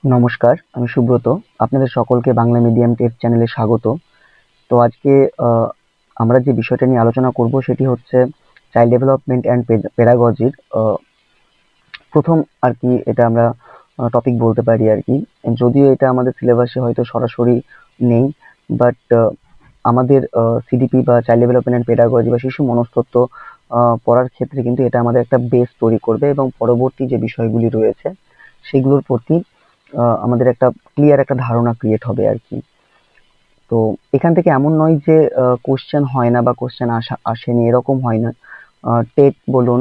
নমস্কার, আমি সুব্রত। আপনাদের সকলকে বাংলা মিডিয়াম টেস্ট চ্যানেলে স্বাগত। তো আজকে আমরা যে বিষয়টা নিয়ে আলোচনা করব সেটি হচ্ছে চাইল্ড ডেভেলপমেন্ট অ্যান্ড পেডাগজির প্রথম আর কি এটা আমরা টপিক বলতে পারি আর কি। যদিও এটা আমাদের সিলেবাসে হয়তো সরাসরি নেই, বাট আমাদের সিডিপি বা চাইল্ড ডেভেলপমেন্ট অ্যান্ড পেডাগজি বা শিশু মনস্তত্ত্ব পড়ার ক্ষেত্রে কিন্তু এটা আমাদের একটা বেস তৈরি করবে এবং পরবর্তী যে বিষয়গুলি রয়েছে সেগুলোর প্রতি আমাদের একটা ক্লিয়ার একটা ধারণা ক্রিয়েট হবে আর কি। তো এখান থেকে এমন নয় যে কোশ্চেন হয় না বা কোশ্চেন আসেনি, এরকম হয় না। টেট বলুন,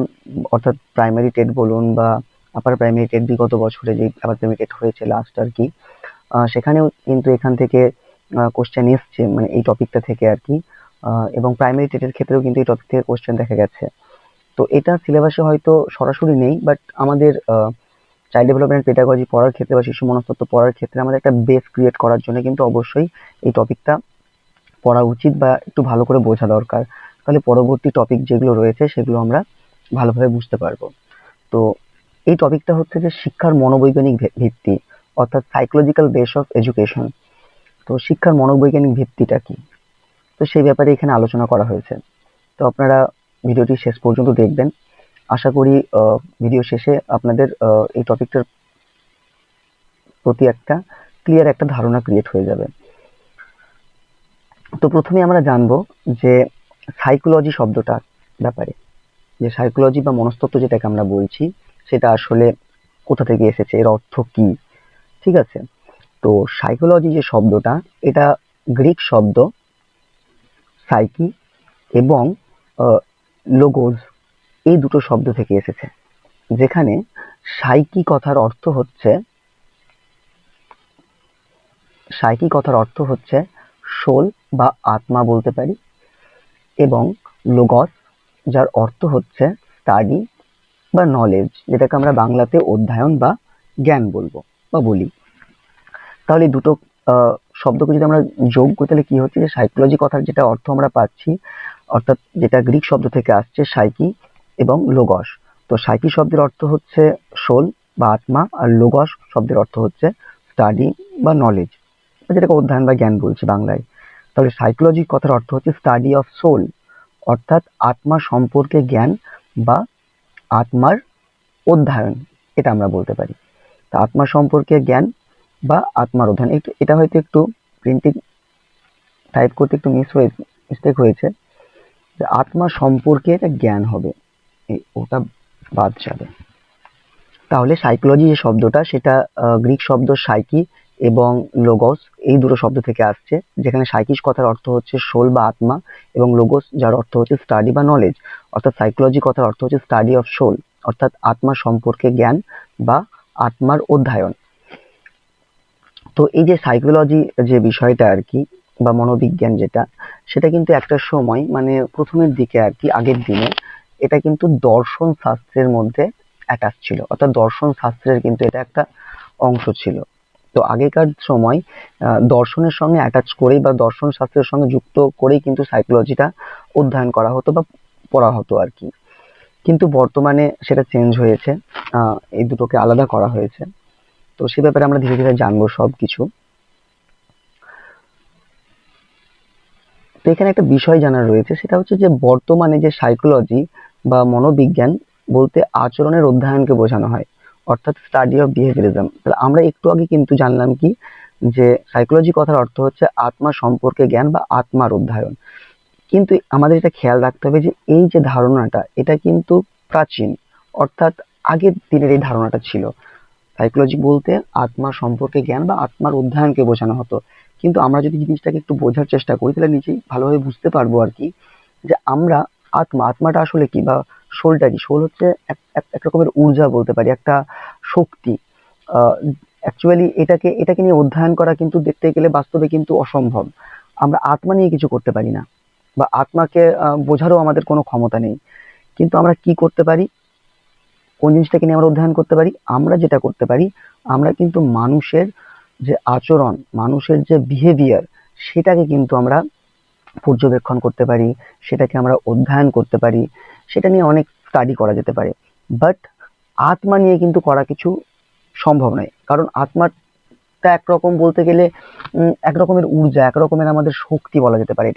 অর্থাৎ প্রাইমারি টেট বলুন বা আপার প্রাইমারি টেট, বিগত বছরে যে আপার প্রাইমারি টেট হয়েছে লাস্ট আর কি, সেখানেও কিন্তু এখান থেকে কোশ্চেন এসছে, মানে এই টপিকটা থেকে আর কি। এবং প্রাইমারি টেটের ক্ষেত্রেও কিন্তু এই টপিক থেকে কোশ্চেন দেখা গেছে। তো এটা সিলেবাসে হয়তো সরাসরি নেই, বাট আমাদের চাইল্ড ডেভেলপমেন্ট পেডাগজি পড়ার ক্ষেত্রে বা শিশু মনস্তত্ত্ব পড়ার ক্ষেত্রে আমাদের একটা বেস ক্রিয়েট করার জন্য কিন্তু অবশ্যই এই টপিকটা পড়া উচিত বা একটু ভালো করে বোঝা দরকার। তাহলে পরবর্তী টপিক যেগুলো রয়েছে সেগুলো আমরা ভালোভাবে বুঝতে পারবো। তো এই টপিকটা হচ্ছে যে শিক্ষার মনোবৈজ্ঞানিক ভিত্তি, অর্থাৎ সাইকোলজিক্যাল বেস অফ এডুকেশন। তো শিক্ষার মনোবৈজ্ঞানিক ভিত্তিটা কি, তো সেই ব্যাপারে এখানে আলোচনা করা হয়েছে। তো আপনারা ভিডিওটি শেষ পর্যন্ত দেখবেন। আশা করি ভিডিও শেষে আপনাদের এই টপিকটার প্রতি একটা ক্লিয়ার একটা ধারণা ক্রিয়েট হয়ে যাবে। তো প্রথমে আমরা জানবো যে সাইকোলজি শব্দটা ব্যাপারে, যে সাইকোলজি বা মনস্তত্ত্ব যেটাকে আমরা বলছি সেটা আসলে কোথা থেকে এসেছে, এর অর্থ কি। ঠিক আছে, তো সাইকোলজি যে শব্দটা, এটা গ্রিক শব্দ সাইকি এবং লোগোস, এই দুটো শব্দ থেকে এসেছে। যেখানে সাইকি কথার অর্থ হচ্ছে সোল বা আত্মা বলতে পারি, এবং লোগস যার অর্থ হচ্ছে স্টাডি বা নলেজ, যেটাকে আমরা বাংলাতে অধ্যয়ন বা জ্ঞান বলবো বা বলি। তাহলে দুটো শব্দকে যদি আমরা যোগ করি তাহলে কি হচ্ছে, যে সাইকোলজি কথার যেটা অর্থ আমরা পাচ্ছি, অর্থাৎ যেটা গ্রিক শব্দ থেকে আসছে সাইকি এবং লোগস। তো সাইকি শব্দের অর্থ হচ্ছে সোল বা আত্মা, আর লোগস শব্দের অর্থ হচ্ছে স্টাডি বা নলেজ, যেটাকে অধ্যয়ন বা জ্ঞান বলছি বাংলায়। তাহলে সাইকোলজি কথার অর্থ হচ্ছে স্টাডি অফ সোল, অর্থাৎ আত্মা সম্পর্কে জ্ঞান বা আত্মার অধ্যয়ন, এটা আমরা বলতে পারি। তা আত্মা সম্পর্কে জ্ঞান বা আত্মার অধ্যয়ন, এটা হয়তো একটু প্রিন্টিং টাইপ করতে একটু মিস্টেক হয়েছে, যে আত্মা সম্পর্কে এটা জ্ঞান হবে, ওটা বাদ যাবে। তাহলে সাইকোলজি যে শব্দটা, সেটা গ্রিক শব্দ সাইকি এবং লোগোস, এই দুটো শব্দ থেকে আসছে। যেখানে সাইকিস কথার অর্থ হচ্ছে সোল বা আত্মা, এবং লোগোস যার অর্থ হচ্ছে স্টাডি বা নলেজ। অর্থাৎ সাইকোলজি কথার অর্থ হচ্ছে স্টাডি অফ সোল, অর্থাৎ আত্মা সম্পর্কে জ্ঞান বা আত্মার অধ্যয়ন। তো এই যে সাইকোলজি যে বিষয়টা আর কি, বা মনোবিজ্ঞান যেটা, সেটা কিন্তু একটা সময়, মানে প্রথমের দিকে আর কি, আগের দিনে এটা কিন্তু দর্শন শাস্ত্রের মধ্যে অ্যাটাচ ছিল, অর্থাৎ দর্শন শাস্ত্রের কিন্তু এটা একটা অংশ ছিল। তো আগেকার সময় দর্শনের সঙ্গে অ্যাটাচ করেই বা দর্শন শাস্ত্রের সঙ্গে যুক্ত করেই কিন্তু সাইকোলজিটা অধ্যয়ন করা হতো বা পড়া হতো আর কি। কিন্তু বর্তমানে সেটা চেঞ্জ হয়েছে, এই দুটোকে আলাদা করা হয়েছে। তো সে ব্যাপারে আমরা ধীরে ধীরে জানবো সবকিছু। তো এখানে একটা বিষয় জানার রয়েছে, সেটা হচ্ছে যে বর্তমানে যে সাইকোলজি বা মনোবিজ্ঞান বলতে আচরণের অধ্যয়নকে বোঝানো হয়, অর্থাৎ স্টাডি অফ বিহেভিয়ারিজম। তাহলে আমরা একটু আগে কিন্তু জানলাম কি, যে সাইকোলজি কথার অর্থ হচ্ছে আত্মা সম্পর্কে জ্ঞান বা আত্মার অধ্যয়ন। কিন্তু আমাদের এটা খেয়াল রাখতে হবে যে এই যে ধারণাটা, এটা কিন্তু প্রাচীন, অর্থাৎ আগের দিনের এই ধারণাটা ছিল। সাইকোলজি বলতে আত্মা সম্পর্কে জ্ঞান বা আত্মার অধ্যয়নকে বোঝানো হতো। কিন্তু আমরা যদি জিনিসটাকে একটু বোঝার চেষ্টা করি তাহলে নিজেই ভালোভাবে বুঝতে পারবো আর কি, যে আমরা আত্মাটা আসলে কি, বা সোলটা কি। সোল হচ্ছে এক রকমের ঊর্জা বলতে পারি, একটা শক্তি। অ্যাকচুয়ালি এটাকে নিয়ে অধ্যয়ন করা কিন্তু দেখতে গেলে বাস্তবে কিন্তু অসম্ভব। আমরা আত্মা নিয়ে কিছু করতে পারি না, বা আত্মাকে বোঝারও আমাদের কোনো ক্ষমতা নেই। কিন্তু আমরা কি করতে পারি, কোন জিনিসটাকে নিয়ে আমরা অধ্যয়ন করতে পারি, আমরা যেটা করতে পারি, আমরা কিন্তু মানুষের যে আচরণ, মানুষের যে বিহেভিয়ার, সেটাকে কিন্তু আমরা পর্যবেক্ষণ করতে পারি, সেটাকে আমরা অধ্যয়ন করতে পারি, সেটা নিয়ে অনেক স্টাডি করা যেতে পারে। বাট আত্মা নিয়ে কিন্তু করা কিছু সম্ভব নয়, কারণ আত্মার একটা একরকম বলতে গেলে এক রকমের ঊর্জা, এক রকমের আমাদের শক্তি বলা যেতে পারে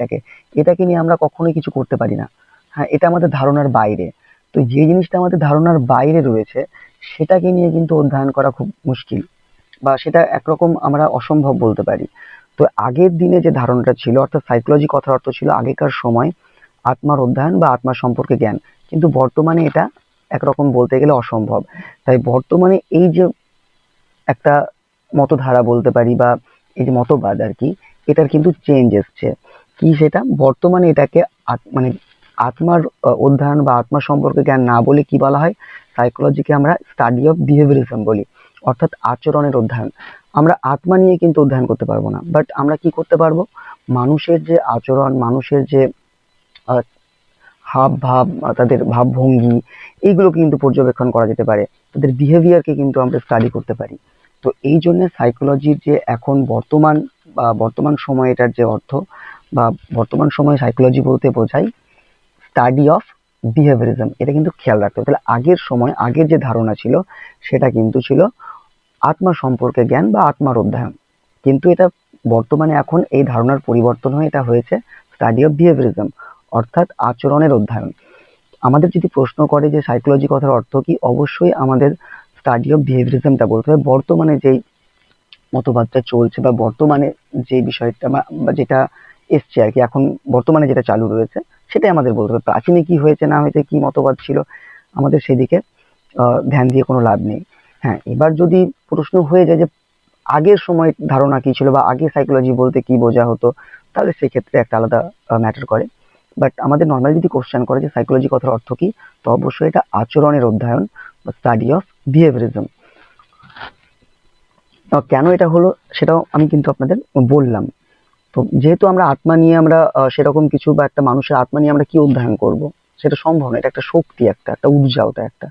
এটাকে নিয়ে আমরা কখনোই কিছু করতে পারি না। হ্যাঁ, এটা আমাদের ধারণার বাইরে। তো যে জিনিসটা আমাদের ধারণার বাইরে রয়েছে সেটাকে নিয়ে কিন্তু অধ্যয়ন করা খুব মুশকিল, বা সেটা একরকম আমরা অসম্ভব বলতে পারি। তো আগের দিনে যে ধারণাটা ছিল, অর্থাৎ সাইকোলজি কথার অর্থ ছিল আগেকার সময় আত্মার অধ্যয়ন বা আত্মা সম্পর্কে জ্ঞান, কিন্তু বর্তমানে এটা একরকম বলতে গেলে অসম্ভব। তাই বর্তমানে এই যে একটা মতধারা বলতে পারি, বা এই যে মতবাদ আর কি, এটার কিন্তু চেঞ্জ এসছে। কি সেটা? বর্তমানে এটাকে মানে আত্মার অধ্যয়ন বা আত্মা সম্পর্কে জ্ঞান না বলে কি বলা হয়? সাইকোলজিকে আমরা স্টাডি অফ বিহেভিয়ারিজম বলি, অর্থাৎ আচরণের অধ্যয়ন। আমরা আত্মা নিয়ে কিন্তু অধ্যয়ন করতে পারবো না, বাট আমরা কি করতে পারবো? মানুষের যে আচরণ, মানুষের যে আহ, হাব ভাব, তাদের ভাবভঙ্গি, এইগুলো কিন্তু পর্যবেক্ষণ করা যেতে পারে। তাদের বিহেভিয়ারকে কিন্তু আমরা স্টাডি করতে পারি। তো এই জন্য সাইকোলজির যে এখন বর্তমান বা বর্তমান সময় এটার যে অর্থ, বা বর্তমান সময়ে সাইকোলজি বলতে বোঝায় স্টাডি অফ বিহেভিয়ারিজম, এটা কিন্তু খেয়াল রাখতে হবে। তাহলে আগের সময়, আগের যে ধারণা ছিল সেটা কিন্তু ছিল আত্মা সম্পর্কে জ্ঞান বা আত্মার অধ্যয়ন, কিন্তু এটা বর্তমানে এখন এই ধারণার পরিবর্তন হয়ে এটা হয়েছে স্টাডি অফ বিহেভিয়ারিজম, অর্থাৎ আচরণের অধ্যয়ন। আমাদের যদি প্রশ্ন করে যে সাইকোলজি কথার অর্থ কি, অবশ্যই আমাদের স্টাডি অফ বিহেভিয়ারিজমটা বলতে হবে। বর্তমানে যেই মতবাদটা চলছে বা বর্তমানে যে বিষয়টা বা যেটা এসছে আর কি, এখন বর্তমানে যেটা চালু রয়েছে সেটাই আমাদের বলতে হবে। প্রাচীনে কি হয়েছে না হয়েছে, কি মতবাদ ছিল, আমাদের সেদিকে ধ্যান দিয়ে কোনো লাভ নেই। হ্যাঁ, এবার যদি প্রশ্ন হয়ে যায় যে আগের সময় ধারণা কি ছিল বা আগে সাইকোলজি বলতে কি বোঝা হতো, তাহলে সেক্ষেত্রে একটা আলাদা ম্যাটার করে। বাট আমাদের নর্মালি যদি কোশ্চেন করে যে সাইকোলজি কথার অর্থ কি, তো অবশ্যই এটা আচরণের অধ্যয়ন বা স্টাডি অফ বিহেভিয়ারিজম। কেন এটা হলো সেটাও আমি কিন্তু আপনাদের বললাম। তো যেহেতু আমরা আত্মা নিয়ে আমরা সেরকম কিছু, বা একটা মানুষের আত্মা নিয়ে আমরা কি অধ্যয়ন করব, সেটা সম্ভব না। এটা একটা শক্তি, একটা একটা ঊর্জা, ওটা একটা।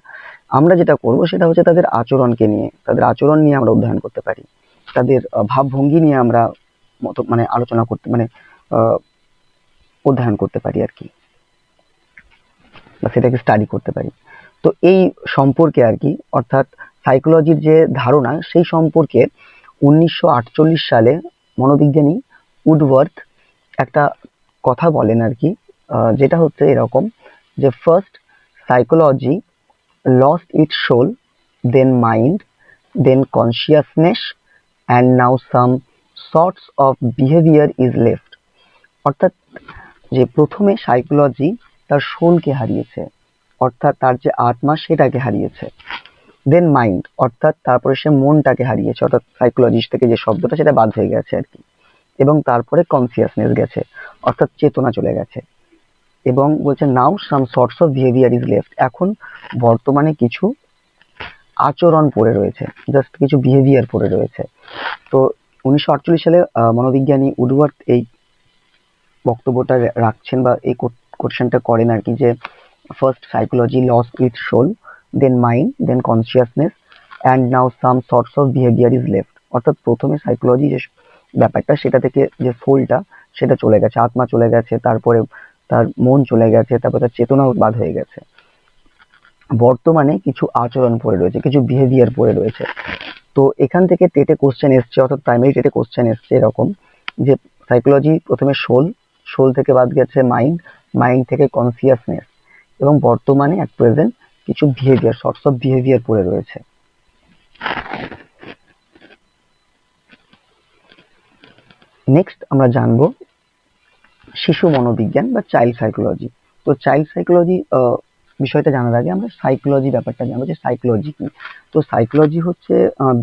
আমরা যেটা করব সেটা হচ্ছে তাদের আচরণকে নিয়ে, তাদের আচরণ নিয়ে আমরা অধ্যয়ন করতে পারি, তাদের ভাবভঙ্গি নিয়ে আমরা মানে আলোচনা করতে, মানে আহ, অধ্যয়ন করতে পারি আর কি, বা সেটাকে স্টাডি করতে পারি। তো এই সম্পর্কে আর কি, অর্থাৎ সাইকোলজির যে ধারণা সেই সম্পর্কে 1948 সালে মনোবিজ্ঞানী উডওয়ার্থ একটা কথা বলেন আর কি, যেটা হচ্ছে এরকম যে first psychology lost its soul, then mind, then consciousness, and now some sorts of behavior is left. অর্থাৎ যে প্রথমে সাইকোলজি তার সোলকে হারিয়েছে, অর্থাৎ তার যে আত্মা সেটাকে হারিয়েছে। দেন মাইন্ড, অর্থাৎ তারপরে সে মনটাকে হারিয়েছে, অর্থাৎ সাইকোলজিস্ট থেকে যে শব্দটা সেটা বাদ হয়ে গেছে আর কি। এবং তারপরে কনসিয়াসনেস গেছে, অর্থাৎ চেতনা চলে গেছে। এবং বলছে now some sorts of behaviour is left, এখন বর্তমানে কিছু আচরণ পড়ে রয়েছে, জাস্ট কিছু বিহেভিয়ার পড়ে রয়েছে। তো 1948 সালে মনোবিজ্ঞানী উডওয়ার্থ এই বক্তব্যটা রাখছেন, বা এই কোশ্চেনটা করেন আর কি, যে first psychology lost its soul, then mind, then consciousness, and now some sorts of behaviour is left. অর্থাৎ প্রথমে সাইকোলজি যে ব্যাপারটা, সেটা থেকে যে সোলটা সেটা চলে গেছে, আত্মা চলে গেছে, তারপরে তার মন চলে গেছে, তারপর তার চেতনাও বাদ হয়ে গেছে। বর্তমানে কিছু আচরণ পড়ে রয়েছে, কিছু বিহেভিয়ার পড়ে রয়েছে। তো এখান থেকে টেটে কোশ্চেন এসছে, অর্থাৎ প্রাইমারি টেটে কোশ্চেন এসছে এরকম, যে সাইকোলজি প্রথমে সোল থেকে বাদ গেছে মাইন্ড, মাইন্ড থেকে কনসিয়াসনেস, এবং বর্তমানে অ্যাট প্রেজেন্ট কিছু বিহেভিয়ার, সর্টস অফ বিহেভিয়ার পড়ে রয়েছে। নেক্সট আমরা জানবো শিশু মনোবিজ্ঞান বা চাইল্ড সাইকোলজি। তো চাইল্ড সাইকোলজি বিষয়টা জানার আগে আমরা সাইকোলজি ব্যাপারটা জানবো, যে সাইকোলজি কি। তো সাইকোলজি হচ্ছে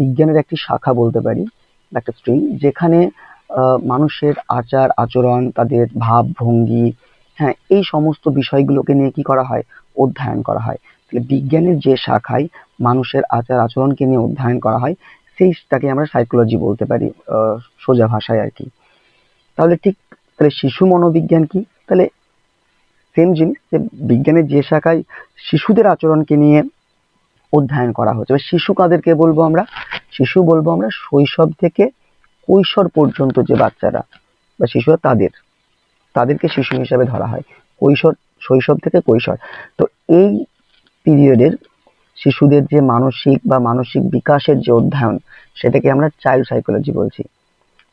বিজ্ঞানের একটি শাখা বলতে পারি, একটা স্ট্রিম, যেখানে মানুষের আচার আচরণ, তাদের ভাবভঙ্গি, হ্যাঁ, এই সমস্ত বিষয়গুলোকে নিয়ে কি করা হয়? অধ্যয়ন করা হয়। তাহলে বিজ্ঞানের যে শাখায় মানুষের আচার আচরণকে নিয়ে অধ্যয়ন করা হয়, সেইটাকে আমরা সাইকোলজি বলতে পারি, সোজা ভাষায় আর কি। তাহলে ঠিক, তাহলে শিশু মনোবিজ্ঞান কি? তাহলে সেম জিনিস, যে বিজ্ঞানের যে শাখায় শিশুদের আচরণকে নিয়ে অধ্যয়ন করা হচ্ছে। শিশু কাদেরকে বলবো আমরা? শিশু বলবো আমরা শৈশব থেকে কৈশোর পর্যন্ত যে বাচ্চারা বা শিশুরা, তাদেরকে শিশু হিসাবে ধরা হয়। শৈশব থেকে কৈশোর। তো এই পিরিয়ডের শিশুদের যে মানসিক বিকাশের যে অধ্যয়ন, সেটাকে আমরা চাইল্ড সাইকোলজি বলছি।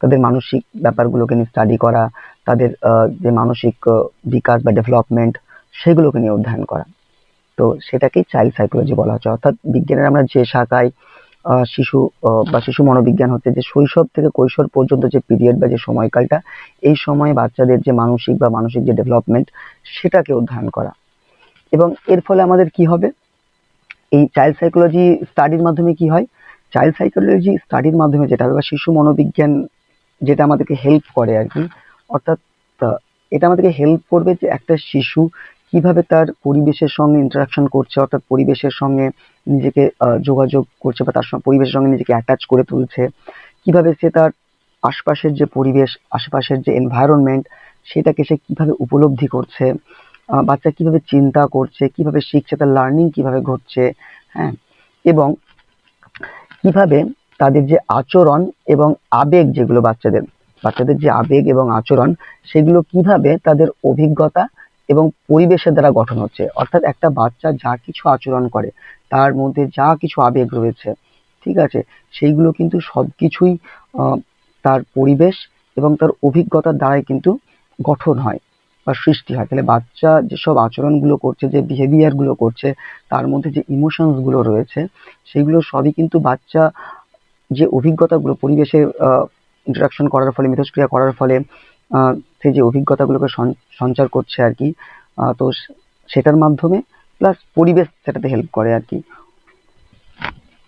তাদের মানসিক ব্যাপারগুলোকে নিয়ে স্টাডি করা, তাদের যে মানসিক বিকাশ বা ডেভেলপমেন্ট সেগুলোকে নিয়ে অধ্যয়ন করা। তো সেটাকেই চাইল্ড সাইকোলজি বলা হচ্ছে। অর্থাৎ বিজ্ঞানের আমরা যে শাখায় শিশু বা শিশু মনোবিজ্ঞান হচ্ছে যে শৈশব থেকে কৈশোর পর্যন্ত যে পিরিয়ড বা যে সময়কালটা, এই সময় বাচ্চাদের যে মানসিক যে ডেভেলপমেন্ট সেটাকে অধ্যয়ন করা। এবং এর ফলে আমাদের কি হবে, এই চাইল্ড সাইকোলজি স্টাডির মাধ্যমে কি হয়, চাইল্ড সাইকোলজি স্টাডির মাধ্যমে যেটা হবে বা শিশু মনোবিজ্ঞান যেটা আমাদেরকে হেল্প করে আর কি, অর্থাৎ এটা আমাদেরকে হেল্প করবে যে একটা শিশু কিভাবে তার পরিবেশের সঙ্গে ইন্টারাকশন করছে, অর্থাৎ পরিবেশের সঙ্গে নিজেকে যোগাযোগ করছে বা তার সঙ্গে পরিবেশের সঙ্গে নিজেকে অ্যাটাচ করে তুলছে, কিভাবে সে তার আশপাশের যে পরিবেশ, আশেপাশের যে এনভায়রনমেন্ট সেটাকে সে কিভাবে উপলব্ধি করছে, বাচ্চা কিভাবে চিন্তা করছে, কিভাবে শিখছে, তার লার্নিং কিভাবে ঘটছে, হ্যাঁ, এবং কিভাবে তাদের যে আচরণ এবং আবেগ, যেগুলো বাচ্চাদের যে আবেগ এবং আচরণ সেগুলো কিভাবে তাদের অভিজ্ঞতা এবং পরিবেশের দ্বারা গঠন হচ্ছে। অর্থাৎ একটা বাচ্চা যা কিছু আচরণ করে, তার মধ্যে যা কিছু আবেগ রয়েছে, ঠিক আছে, সেইগুলো কিন্তু সবকিছুই তার পরিবেশ এবং তার অভিজ্ঞতার দ্বারাই কিন্তু গঠন হয় বা সৃষ্টি হয়। তাহলে বাচ্চা যেসব আচরণগুলো করছে, যে বিহেভিয়ার গুলো করছে, তার মধ্যে যে ইমোশনস গুলো রয়েছে, সেগুলো সবই কিন্তু বাচ্চা যে অভিজ্ঞতাগুলো পরিবেশে ইন্টারাকশন করার ফলে, মিথস্ক্রিয়া করার ফলে সে যে অভিজ্ঞতাগুলোকে সঞ্চার করছে আর কি, তো সেটার মাধ্যমে প্লাস পরিবেশ সেটাতে হেল্প করে আর কি।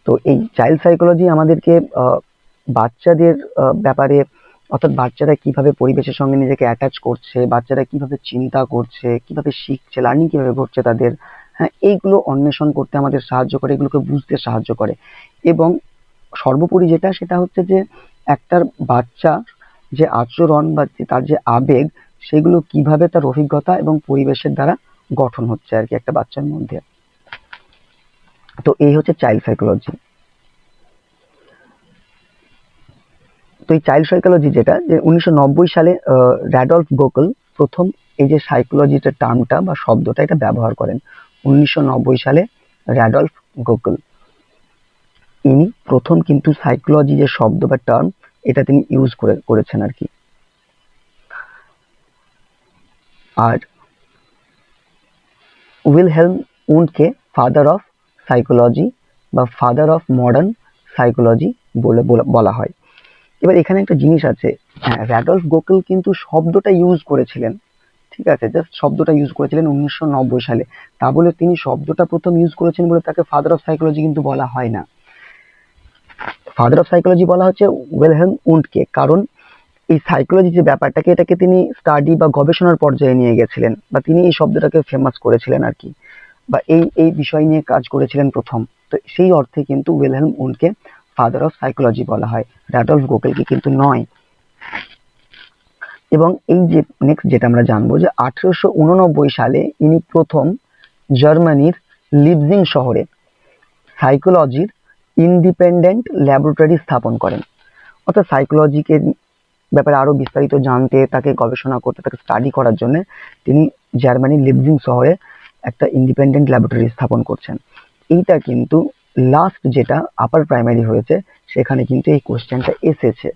তো এই চাইল্ড সাইকোলজি আমাদেরকে বাচ্চাদের ব্যাপারে, অর্থাৎ বাচ্চারা কিভাবে পরিবেশের সঙ্গে নিজেকে অ্যাটাচ করছে, বাচ্চারা কিভাবে চিন্তা করছে, কিভাবে শিখছে, লার্নিং কিভাবে ঘটছে তাদের, হ্যাঁ, এইগুলো অন্বেষণ করতে আমাদের সাহায্য করে, এগুলোকে বুঝতে সাহায্য করে। এবং সর্বোপরি যেটা, সেটা হচ্ছে যে একটা বাচ্চা যে আচরণ বা তার যে আবেগ, সেগুলো কিভাবে তার অভিজ্ঞতা এবং পরিবেশের দ্বারা গঠন হচ্ছে আর কি একটা বাচ্চার মধ্যে। তো এই হচ্ছে চাইল্ড সাইকোলজি। তো এই চাইল্ড সাইকোলজি যেটা, যে 1990 সালে র্যাডলফ গোকল প্রথম এই যে সাইকোলজিটা টার্মটা বা শব্দটা এটা ব্যবহার করেন। 1990 সালে র্যাডলফ গোকল ইনি প্রথম কিন্তু সাইকোলজি যে শব্দ বা টার্ম এটা তিনি ইউজ করেছেন আর কি। আর উইলহেলম উন্ডকে ফাদার অফ সাইকোলজি বা ফাদার অফ মডার্ন সাইকোলজি বলা হয়। এবার এখানে একটা জিনিস আছে, হ্যাঁ, র্যাডলফ গোকল কিন্তু শব্দটা ইউজ করেছিলেন, ঠিক আছে, জাস্ট শব্দটা ইউজ করেছিলেন 1990 সালে। তা বলে তিনি শব্দটা প্রথম ইউজ করেছেন বলে তাকে ফাদার অফ সাইকোলজি কিন্তু বলা হয় না। ফাদার অফ সাইকোলজি বলা হচ্ছে উইলহেলম উন্ডকে, কারণ এই সাইকোলজি যে ব্যাপারটাকে, এটাকে তিনি স্টাডি বা গবেষণার পর্যায়ে নিয়ে গেছিলেন, বা তিনি এই শব্দটাকে ফেমাস করেছিলেন আর কি, বা এই এই বিষয় নিয়ে কাজ করেছিলেন প্রথম। তো সেই অর্থে কিন্তু উইলহেলম উন্ডকে ফাদার অফ সাইকোলজি বলা হয়, র্যাডলফ গোকেলকে কিন্তু নয়। এবং এই যে নেক্সট যেটা আমরা জানবো, যে 1889 সালে ইনি প্রথম জার্মানির লিপজিং শহরে সাইকোলজির ইন্ডিপেন্ডেন্ট ল্যাবরেটরি স্থাপন করেন। অর্থাৎ সাইকোলজিকে ব্যাপারে আরো বিস্তারিত জানতে, তাকে গবেষণা করতে, তাকে স্টাডি করার জন্য তিনি জার্মানির লিপজিং শহরে একটা ইন্ডিপেন্ডেন্ট ল্যাবরেটরি স্থাপন করছেন। এইটা কিন্তু লাস্ট যেটা আপার প্রাইমারি হয়েছে, সেখানে কিন্তু এই কোশ্চেনটা এসেছে,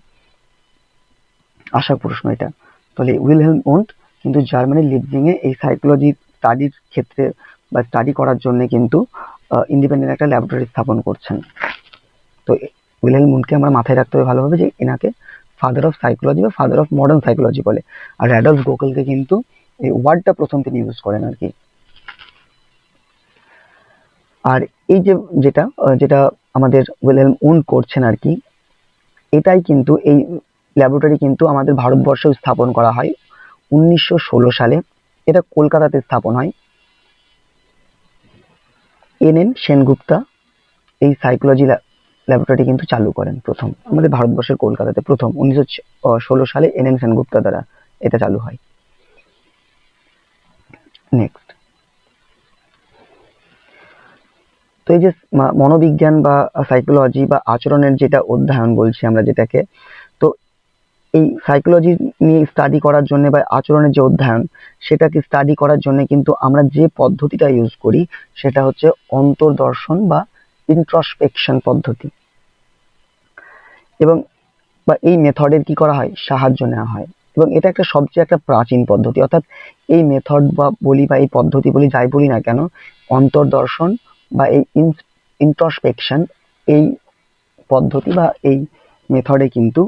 আশা প্রশ্ন এটা। তাহলে উইলহেলম উন্ড কিন্তু জার্মানির লিপজিং এ এই সাইকোলজি স্টাডির ক্ষেত্রে বা স্টাডি করার জন্য কিন্তু ইন্ডিপেন্ডেন্ট একটা ল্যাবরেটরি স্থাপন করছেন। তো উইলহেলম উন্ডকে আমরা মাথায় রাখতে হবে ভালোভাবে, যে এনাকে ফাদার অফ সাইকোলজি বা ফাদার অফ মডার্ন সাইকোলজি বলে। আর র্যাডলফ গোকলকে কিন্তু এই ওয়ার্ডটা প্রথম তিনি ইউজ করেন আর কি। আর এই যে যেটা আমাদের উইলহেলম উন্ড করছেন আর কি, এটাই কিন্তু এই ল্যাবরেটরি কিন্তু আমাদের ভারতবর্ষেও স্থাপন করা হয় 1916 সালে। এটা কলকাতাতে স্থাপন হয়। NN সেনগুপ্তা এই সাইকোলজি ল্যাবরেটরি কিন্তু চালু করেন প্রথম আমাদের ভারতবর্ষের কলকাতাতে, প্রথম 1916 সালে NN সেনগুপ্তা দ্বারা এটা চালু হয়। নেক্সট, তো এই যে মনোবিজ্ঞান বা সাইকোলজি বা আচরণের যেটা অধ্যয়ন বলছি আমরা যেটাকে, তো এই সাইকোলজি নিয়ে স্টাডি করার জন্য বা আচরণের যে অধ্যয়ন, সেটাকে স্টাডি করার জন্য কিন্তু আমরা যে পদ্ধতিটা ইউজ করি সেটা হচ্ছে অন্তর্দর্শন বা ইন্ট্রোস্পেকশন পদ্ধতি। এবং বা এই মেথডের কি করা হয়, সাহায্য নেওয়া হয়। এবং এটা একটা সবচেয়ে একটা প্রাচীন পদ্ধতি, অর্থাৎ এই মেথড বা বলি বা এই পদ্ধতি বলি যাই বলি না কেন, অন্তর্দর্শন বা এই ইন্ট্রোস্পেকশন এই পদ্ধতি বা এই মেথডে কিন্তু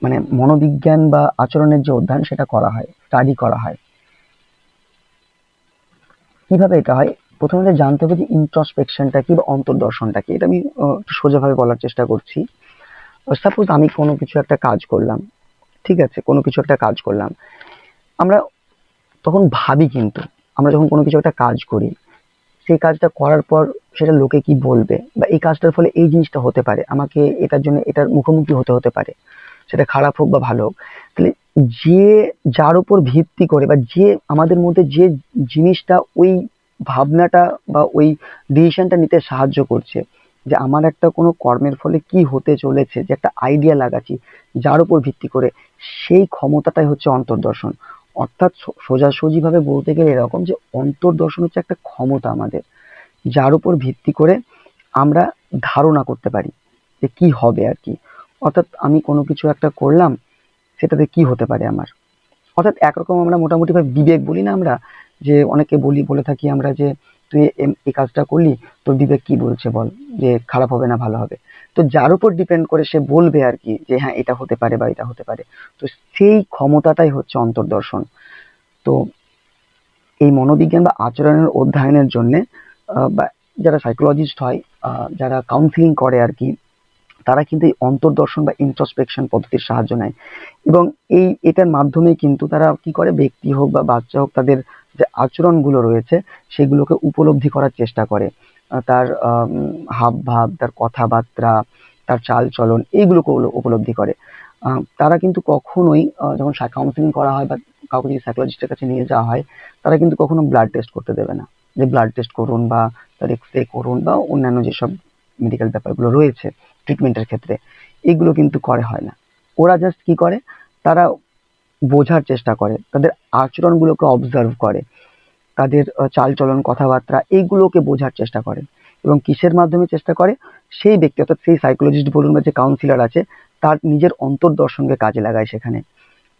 মানে মনোবিজ্ঞান বা আচরণের যে অধ্যয়ন সেটা করা হয়, স্টাডি করা হয়। কিভাবে এটা হয়, প্রথমে জানতে হবে যে ইন্ট্রোস্পেকশনটা কি বা অন্তর্দর্শনটা কি। এটা আমি একটু সোজাভাবে বলার চেষ্টা করছি। সাপোজ আমি কোনো কিছু একটা কাজ করলাম, ঠিক আছে, কোনো কিছু একটা কাজ করলাম, আমরা তখন ভাবি, কিন্তু আমরা যখন কোনো কিছু একটা কাজ করি, সেই কাজটা করার পর সেটা লোকে কি বলবে, বা এই কাজটার ফলে এই জিনিসটা হতে পারে, আমাকে এটার জন্য এটার মুখোমুখি হতে হতে পারে, সেটা খারাপ হোক বা ভালো হোক। তাহলে যে যার উপর ভিত্তি করে বা যে আমাদের মধ্যে যে জিনিসটা ওই ভাবনাটা বা ওই ডিসিশনটা নিতে সাহায্য করছে, যে আমার একটা কোনো কর্মের ফলে কি হতে চলেছে, যে একটা আইডিয়া লাগাচ্ছি যার উপর ভিত্তি করে, সেই ক্ষমতাটাই হচ্ছে অন্তর্দর্শন। অর্থাৎ সোজাসুজি ভাবে বলতে গেলে এরকম যে অন্তর্দর্শন হচ্ছে একটা ক্ষমতা আমাদের, যার উপর ভিত্তি করে আমরা ধারণা করতে পারি যে কি হবে আর কি। অর্থাৎ আমি কোনো কিছু একটা করলাম, সেটাতে কি হতে পারে আমার। অর্থাৎ একরকম আমরা মোটামুটি ভাবে বিবেক বলি না আমরা, যে অনেকে বলে থাকি আমরা যে তুই এই কাজটা করলি, তোর বিবেক কি বলছে বল, যে খারাপ হবে না ভালো হবে। তো যার উপর ডিপেন্ড করে সে বলবে আর কি, যে হ্যাঁ এটা হতে পারে বা এটা হতে পারে। তো সেই ক্ষমতাটাই হচ্ছে অন্তর্দর্শন। তো এই মনোবিজ্ঞান বা আচরণের অধ্যয়নের জন্য বা যারা সাইকোলজিস্ট হয়, যারা কাউন্সিলিং করে আর কি, তারা কিন্তু এই অন্তর্দর্শন বা ইন্ট্রোস্পেকশন পদ্ধতির সাহায্য নেয়। এবং এটার মাধ্যমে কিন্তু তারা কি করে, ব্যক্তি হোক বা বাচ্চা হোক, তাদের যে আচরণগুলো রয়েছে সেগুলোকে উপলব্ধি করার চেষ্টা করে। তার হাব ভাব, তার কথাবার্তা, তার চাল চলন, এইগুলোকে উপলব্ধি করে। তারা কিন্তু কখনোই যখন কাউন্সিলিং করা হয় বা কাউকে যদি সাইকোলজিস্টের কাছে নিয়ে যাওয়া হয়, তারা কিন্তু কখনো ব্লাড টেস্ট করতে দেবে না, যে ব্লাড টেস্ট করুন বা তার এক্স-রে করুন বা অন্যান্য যেসব মেডিকেল ব্যাপারগুলো রয়েছে ট্রিটমেন্টের ক্ষেত্রে, এগুলো কিন্তু করে হয় না। ওরা জাস্ট কি করে, তারা বোঝার চেষ্টা করে, তাদের আচরণগুলোকে অবজার্ভ করে, তাদের চালচলন, কথাবার্তা, এইগুলোকে বোঝার চেষ্টা করে। এবং কিসের মাধ্যমে চেষ্টা করে, সেই ব্যক্তি অর্থাৎ সেই সাইকোলজিস্ট বলুন বা যে কাউন্সিলর আছে, তার নিজের অন্তর্দর্শনকে কাজে লাগায় সেখানে,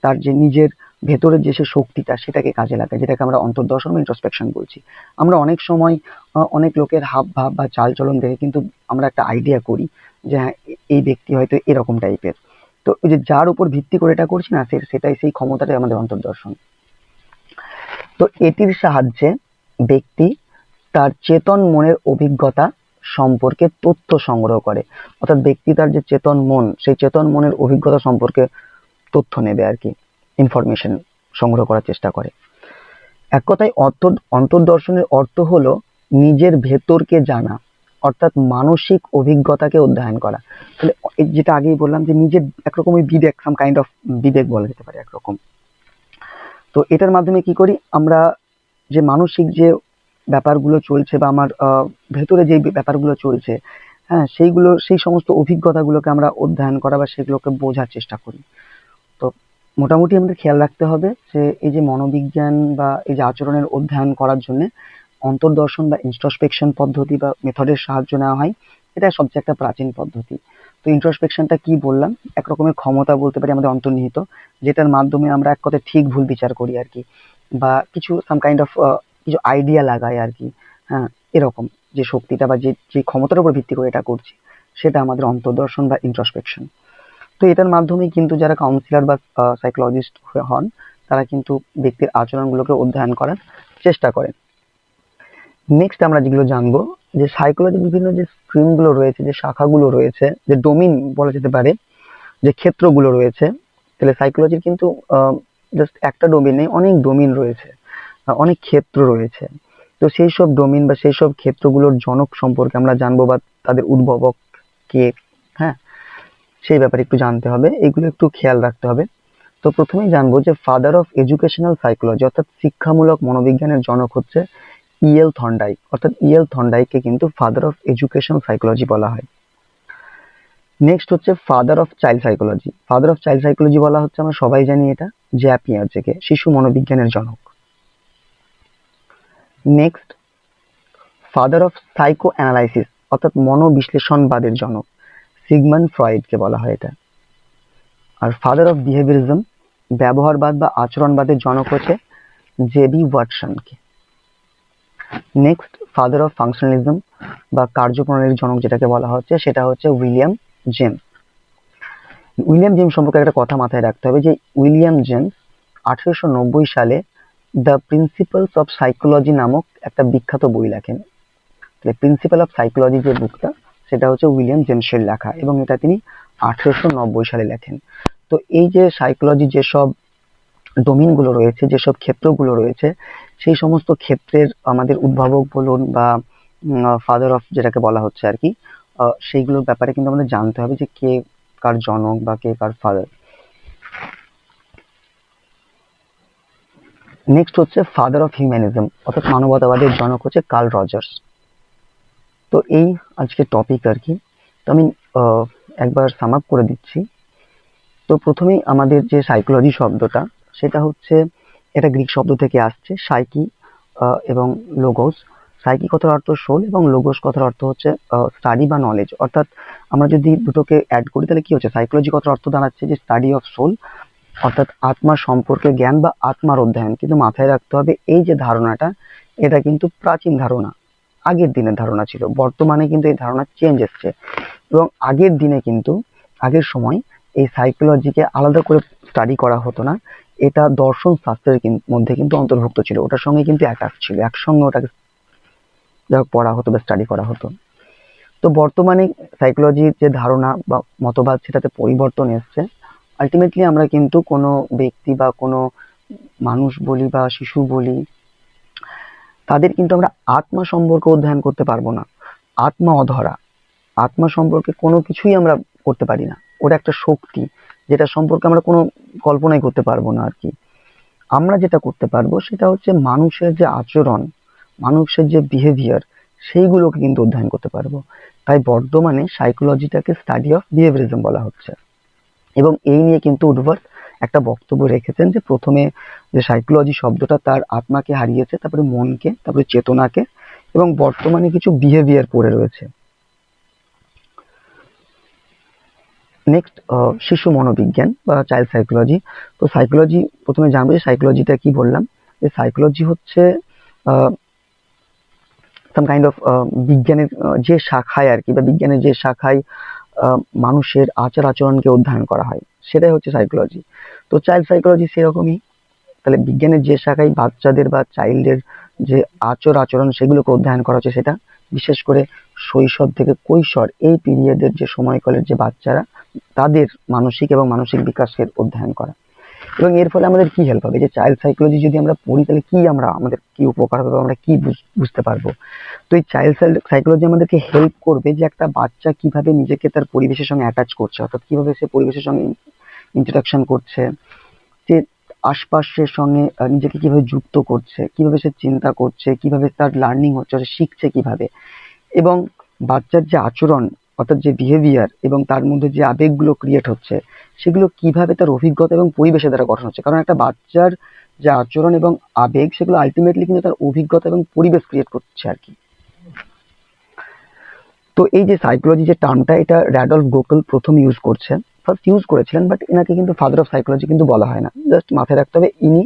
তার যে নিজের ভেতরের যে সে শক্তিটা সেটাকে কাজে লাগায়, যেটাকে আমরা অন্তর্দর্শন বা ইন্ট্রোস্পেকশন বলছি। আমরা অনেক সময় অনেক লোকের হাব ভাব বা চালচলন দেখে কিন্তু আমরা একটা আইডিয়া করি যে হ্যাঁ এই ব্যক্তি হয়তো এরকম টাইপের। তো ওই যে যার উপর ভিত্তি করে এটা করছি না, সেটাই সেই ক্ষমতাটাই আমাদের অন্তর্দর্শন। তো এটির সাহায্যে ব্যক্তি তার চেতন মনের অভিজ্ঞতা সম্পর্কে তথ্য সংগ্রহ করে। অর্থাৎ ব্যক্তি তার যে চেতন মন, সেই চেতন মনের অভিজ্ঞতা সম্পর্কে তথ্য নেবে আর কি, ইনফরমেশন সংগ্রহ করার চেষ্টা করে। এক কথায় অন্তর্দর্শনের অর্থ হলো নিজের ভেতরকে জানা, অর্থাৎ মানসিক অভিজ্ঞতাকে অধ্যয়ন করা। তাহলে যেটা আগেই বললাম যে নিজের একরকম বিবেক, সাম কাইন্ড অফ বিবেক বলা যেতে পারে একরকম। তো এটার মাধ্যমে কি করি আমরা, যে মানসিক যে ব্যাপারগুলো চলছে বা আমার ভেতরে যে ব্যাপারগুলো চলছে, হ্যাঁ সেইগুলো, সেই সমস্ত অভিজ্ঞতাগুলোকে আমরা অধ্যয়ন করা বা সেগুলোকে বোঝার চেষ্টা করি। তো মোটামুটি আমাদের খেয়াল রাখতে হবে যে এই যে মনোবিজ্ঞান বা এই যে আচরণের অধ্যয়ন করার জন্য অন্তর্দর্শন বা ইন্ট্রোস্পেকশন পদ্ধতি বা মেথডের সাহায্য নেওয়া হয়। এটা সবচেয়ে একটা প্রাচীন পদ্ধতি। তো ইন্ট্রোস্পেকশনটা কি বললাম, এক রকমের ক্ষমতা বলতে পারি আমাদের অন্তর্নিহিত, যেটার মাধ্যমে আমরা এক কথায় ঠিক ভুল বিচার করি আর কি, বা কিছু সাম কাইন্ড অফ কিছু আইডিয়া লাগাই আর কি। হ্যাঁ, এরকম যে শক্তিটা বা যে যে ক্ষমতার উপর ভিত্তি করে এটা করছি, সেটা আমাদের অন্তর্দর্শন বা ইন্ট্রোস্পেকশন। তো এটার মাধ্যমেই কিন্তু যারা কাউন্সিলর বা সাইকোলজিস্ট হন, তারা কিন্তু ব্যক্তির আচরণগুলোকে অধ্যয়ন করার চেষ্টা করেন। নেক্সট আমরা যেগুলো জানবো, যে সাইকোলজির বিভিন্ন যে স্ট্রিম গুলো রয়েছে, যে শাখাগুলো রয়েছে, যে ডোমিন বলা যেতে পারে, যে ক্ষেত্রগুলো রয়েছে। তাহলে সাইকোলজির কিন্তু জাস্ট একটা ডোমিন নেই, অনেক ডোমিন রয়েছে, অনেক ক্ষেত্র রয়েছে। তো সেই সব ডোমিন বা সেই সব ক্ষেত্রগুলোর জনক সম্পর্কে আমরা জানবো, বা তাদের উদ্ভাবক কে, হ্যাঁ সেই ব্যাপারে একটু জানতে হবে, এগুলো একটু খেয়াল রাখতে হবে। তো প্রথমেই জানবো যে ফাদার অফ এডুকেশনাল সাইকোলজি অর্থাৎ শিক্ষামূলক মনোবিজ্ঞানের জনক হচ্ছে ইএল থর্নডাইক। অর্থাৎ ইএল থর্নডাইককে কিন্তু ফাদার অফ এডুকেশনাল সাইকোলজি বলা হয়। নেক্সট হচ্ছে father of child psychology. Father of child psychology বলা হচ্ছে, আমরা সবাই জানি এটা, জ্যা পিয়াজেকে, শিশু মনোবিজ্ঞানের জনক। Next father of psychoanalysis অর্থাৎ মনোবিশ্লেষণবাদের জনক সিগমন্ড ফ্রয়েডকে বলা হয় এটা। আর ফাদার অফ বিহেভিয়ারিজম, ব্যবহারবাদ বা আচরণবাদের জনক হচ্ছে জেবি ওয়াটসনকে। নেক্সট, ফাদার অফ ফাংশনালিজম বা কার্যপ্রণালীর জনক যেটাকে বলা হচ্ছে সেটা হচ্ছে উইলিয়াম জেমস। উইলিয়াম জেমস সম্পর্কে একটা কথা মাথায় রাখতে হবে যে উইলিয়াম জেমস 1890 সালে দ্য প্রিন্সিপালস অফ সাইকোলজি নামক একটা বিখ্যাত বই লেখেন। প্রিন্সিপাল অফ সাইকোলজি যে বুকটা, সেটা হচ্ছে উইলিয়াম জেমসের লেখা এবং এটা তিনি 1890 সালে লেখেন। তো এই যে সাইকোলজি যেসব ডোমেইনগুলো রয়েছে, যেসব ক্ষেত্রগুলো রয়েছে, সেই সমস্ত ক্ষেত্রের আমাদের উদ্ভাবক বলুন বা ফাদার অফ যেটাকে বলা হচ্ছে আর কি, সেইগুলোর ব্যাপারে কিন্তু আমাদের জানতে হবে যে কে কার জনক বা কে কার ফাদার। নেক্সট হচ্ছে ফাদার অফ হিউম্যানিজম অর্থাৎ মানবতাবাদের জনক হচ্ছে কার্ল রজার্স। তো এই আজকে টপিক আর কি। তো আমি একবার সাম আপ করে দিচ্ছি। তো প্রথমেই আমাদের যে সাইকোলজি শব্দটা, সেটা হচ্ছে এটা গ্রিক শব্দ থেকে আসছে, সাইকি এবং লোগোস। সাইকি কথার অর্থ সোল এবং লোগোস কথার অর্থ হচ্ছে স্টাডি বা নলেজ। অর্থাৎ আমরা যদি দুটোকে অ্যাড করি তাহলে কি হচ্ছে, সাইকোলজি কথার অর্থ দাঁড়াচ্ছে যে স্টাডি অফ সোল, অর্থাৎ আত্মার সম্পর্কে জ্ঞান বা আত্মার অধ্যয়ন। কিন্তু মাথায় রাখতে হবে এই যে ধারণাটা, এটা কিন্তু প্রাচীন ধারণা, আগের দিনের ধারণা ছিল। বর্তমানে কিন্তু এই ধারণা চেঞ্জ এসছে এবং আগের দিনে কিন্তু, আগের সময় এই সাইকোলজিকে আলাদা করে স্টাডি করা হতো না, এটা দর্শন শাস্ত্রের মধ্যে কিন্তু অন্তর্ভুক্ত ছিল, ওটার সঙ্গে কিন্তু অ্যাটাচ ছিল, একসঙ্গে ওটাকে পড়া হতো বা স্টাডি করা হতো। তো বর্তমানে সাইকোলজির যে ধারণা বা মতবাদ, সেটাতে পরিবর্তন এসছে। আলটিমেটলি আমরা কিন্তু কোনো ব্যক্তি বা কোনো মানুষ বলি বা শিশু বলি, তাদের কিন্তু আমরা আত্মা সম্পর্কে অধ্যয়ন করতে পারবো না। আত্মা অধরা, আত্মা সম্পর্কে কোনো কিছুই আমরা করতে পারি না। ওটা একটা শক্তি যেটা সম্পর্কে আমরা কোনো কল্পনাই করতে পারবো না আর কি। আমরা যেটা করতে পারবো সেটা হচ্ছে মানুষের যে আচরণ, মানুষের যে বিহেভিয়ার, সেইগুলোকে কিন্তু অধ্যয়ন করতে পারবো। তাই বর্তমানে সাইকোলজিটাকে স্টাডি অফ বিহেভিয়ারিজম বলা হচ্ছে। এবং এই নিয়ে কিন্তু উডওয়ার্ড একটা বক্তব্য রেখেছেন যে প্রথমে যে সাইকোলজি শব্দটা তার আত্মাকে হারিয়েছে, তারপরে মনকে, তারপরে চেতনাকে, এবং বর্তমানে কিছু বিহেভিয়ার পড়ে রয়েছে। নেক্সট, শিশু মনোবিজ্ঞান বা চাইল্ড সাইকোলজি। তো সাইকোলজি প্রথমে জানবো যে সাইকোলজিটা কি। বললাম যে সাইকোলজি হচ্ছে সাম কাইন্ড অফ বিজ্ঞানের যে শাখায় আর কি, বা বিজ্ঞানের যে শাখায় মানুষের আচার আচরণকে অধ্যয়ন করা হয়, সেটাই হচ্ছে সাইকোলজি। তো চাইল্ড সাইকোলজি সেরকমই। তাহলে বিজ্ঞানের যে শাখায় বাচ্চাদের বা চাইল্ডের যে আচরণ সেগুলোকে অধ্যয়ন করা হচ্ছে, সেটা বিশেষ করে শৈশব থেকে কৈশোর এই পিরিয়ডের যে সময়কালের যে বাচ্চারা, তাদের মানসিক এবং মানসিক বিকাশের অধ্যয়ন করা। এবং এর ফলে আমাদের কি হেল্প হবে, যে চাইল্ড সাইকোলজি যদি আমরা পড়ি তাহলে কি আমাদের কি উপকার হবে, আমরা কি বুঝতে পারবো। তো এই চাইল্ড সাইকোলজি আমাদেরকে হেল্প করবে যে একটা বাচ্চা কিভাবে নিজেকে তার পরিবেশের সঙ্গে অ্যাটাচ করছে, অর্থাৎ কিভাবে সে পরিবেশের সঙ্গে ইন্টারাকশন করছে, যে আশপাশের সঙ্গে নিজেকে কিভাবে যুক্ত করছে, কিভাবে সে চিন্তা করছে, কিভাবে তার লার্নিং হচ্ছে, সে শিখছে কিভাবে, এবং বাচ্চার যে আচরণ অর্থাৎ যে বিহেভিয়ার এবং তার মধ্যে যে আবেগগুলো ক্রিয়েট হচ্ছে, সেগুলো কিভাবে তার অভিজ্ঞতা এবং পরিবেশের দ্বারা গঠন হচ্ছে। কারণ একটা বাচ্চার যে আচরণ এবং আবেগ, সেগুলো আলটিমেটলি কিন্তু তার অভিজ্ঞতা এবং পরিবেশ ক্রিয়েট করছে আর কি। তো এই যে সাইকোলজি যে টার্মটা, এটা র্যাডলফ গোকেল প্রথম ফার্স্ট ইউজ করেছিলেন, বাট এনাকে কিন্তু ফাদার অফ সাইকোলজি কিন্তু বলা হয় না। জাস্ট মাথায় রাখতে হবে ইনি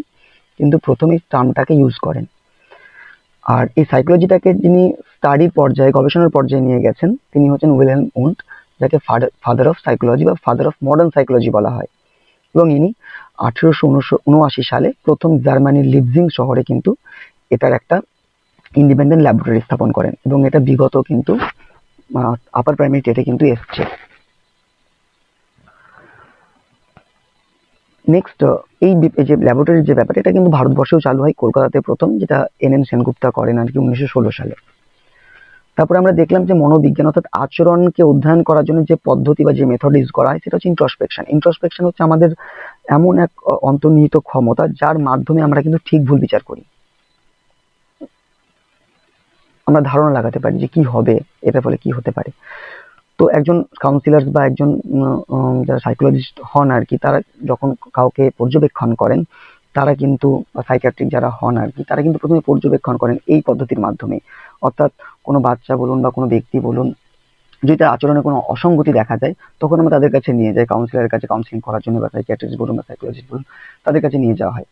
কিন্তু প্রথম এই টার্মটাকে ইউজ করেন। আর এই সাইকোলজিটাকে যিনি স্টাডির পর্যায়ে, গবেষণার পর্যায়ে নিয়ে গেছেন, তিনি হচ্ছেন উইলহেম উন্ট, যাকে ফাদার অফ সাইকোলজি বা ফাদার অফ মডার্ন সাইকোলজি বলা হয়। এবং ইনি 1879 সালে প্রথম জার্মানির লিপজিং শহরে কিন্তু এটার একটা ইন্ডিপেন্ডেন্ট ল্যাবরেটরি স্থাপন করেন, এবং এটা বিগত কিন্তু আপার প্রাইমারি টেটে কিন্তু এসছে। নেক্সট, এই যে ল্যাবরেটরির যে ব্যাপার, এটা কিন্তু ভারতবর্ষেও চালু হয় কলকাতাতে প্রথম, যেটা NN সেনগুপ্তা করেন আর কি 1916 সালে। তারপরে আমরা দেখলাম যে মনোবিজ্ঞান অর্থাৎ আচরণকে অধ্যয়ন করার জন্য যে পদ্ধতি বা যে মেথড ইউজ করা হয়, সেটা হচ্ছে ইন্ট্রোস্পেকশন। ইন্ট্রোস্পেকশন হচ্ছে আমাদের এমন এক অন্তর্নিহিত ক্ষমতা, যার মাধ্যমে আমরা কিন্তু ঠিক ভুল বিচার করি, আমরা ধারণা লাগাতে পারি যে কি হবে, এটার ফলে কি হতে পারে। তো একজন কাউন্সিলর বা একজন যারা সাইকোলজিস্ট হন আর কি, তারা যখন কাউকে পর্যবেক্ষণ করেন, তারা কিন্তু সাইকিয়াট্রিক যারা হন আর কি, তারা কিন্তু প্রথমে পর্যবেক্ষণ করেন এই পদ্ধতির মাধ্যমে। অর্থাৎ কোনো বাচ্চা বলুন বা কোনো ব্যক্তি বলুন, যদি তার আচরণে কোনো অসঙ্গতি দেখা যায়, তখন আমরা তাদের কাছে নিয়ে যাই কাউন্সিলরের কাছে কাউন্সিলিং করার জন্য, বা সাইকিয়াট্রিস্ট বলুন বা সাইকোলজিস্ট বলুন, তাদের কাছে নিয়ে যাওয়া হয়।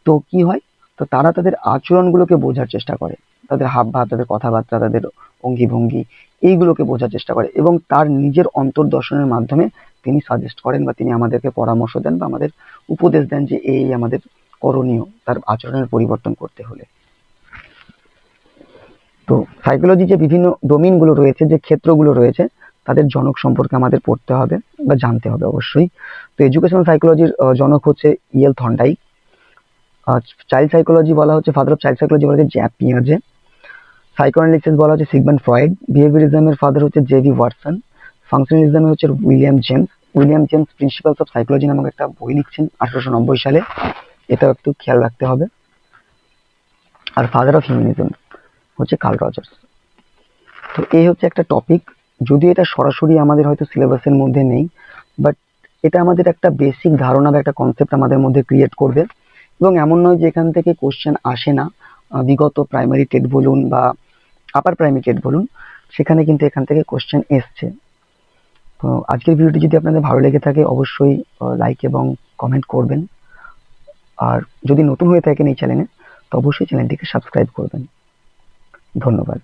তো কি হয়, তো তারা তাদের আচরণগুলোকে বোঝার চেষ্টা করে, তাদের হাবভাব, তাদের কথাবার্তা, তাদের অঙ্গি ভঙ্গি, এইগুলোকে বোঝার চেষ্টা করে, এবং তার নিজের অন্তর্দর্শনের মাধ্যমে তিনি সাজেস্ট করেন বা তিনি আমাদেরকে পরামর্শ দেন বা আমাদের উপদেশ দেন যে এই আমাদের করণীয় তার আচরণের পরিবর্তন করতে হলে। তো সাইকোলজি যে বিভিন্ন ডোমেইনগুলো রয়েছে, যে ক্ষেত্রগুলো রয়েছে, তাদের জনক সম্পর্কে আমাদের পড়তে হবে বা জানতে হবে অবশ্যই। তো এডুকেশনাল সাইকোলজির জনক হচ্ছে ইএল থর্নডাইক। চাইল্ড সাইকোলজি বলা হচ্ছে, ফাদার অফ চাইল্ড সাইকোলজি বলা হচ্ছে জ্যাক পিয়াজে। সাইকোঅ্যানালিসিস বলা হচ্ছে সিগমন্ড ফ্রয়েড। বিহেভিয়ারিজমের ফাদার হচ্ছে জেভি ওয়াটসন। ফাংশনালিজমের হচ্ছে William James. William James principles of psychology নামক একটা বই লিখছেন 1890 সালে, এটাও একটু খেয়াল রাখতে হবে। আর ফাদার অফ হিউম্যানিজম হচ্ছে কার্ল রজার্স। তো এই হচ্ছে একটা টপিক, যদিও এটা সরাসরি আমাদের হয়তো সিলেবাসের মধ্যে নেই, বাট এটা আমাদের একটা বেসিক ধারণা বা একটা কনসেপ্ট আমাদের মধ্যে ক্রিয়েট করবে। এবং এমন নয় যে এখান থেকে কোশ্চেন আসে না, বিগত প্রাইমারি টেট বলুন বা আপার প্রাইমারি টেট বলুন, সেখানে কিন্তু এখান থেকে কোশ্চেন এসছে। তো আজকের ভিডিওটি যদি আপনাদের ভালো লেগে থাকে, অবশ্যই লাইক এবং কমেন্ট করবেন। আর যদি নতুন হয়ে থাকেন এই চ্যানেলে, তো অবশ্যই চ্যানেলটিকে সাবস্ক্রাইব করবেন। ধন্যবাদ।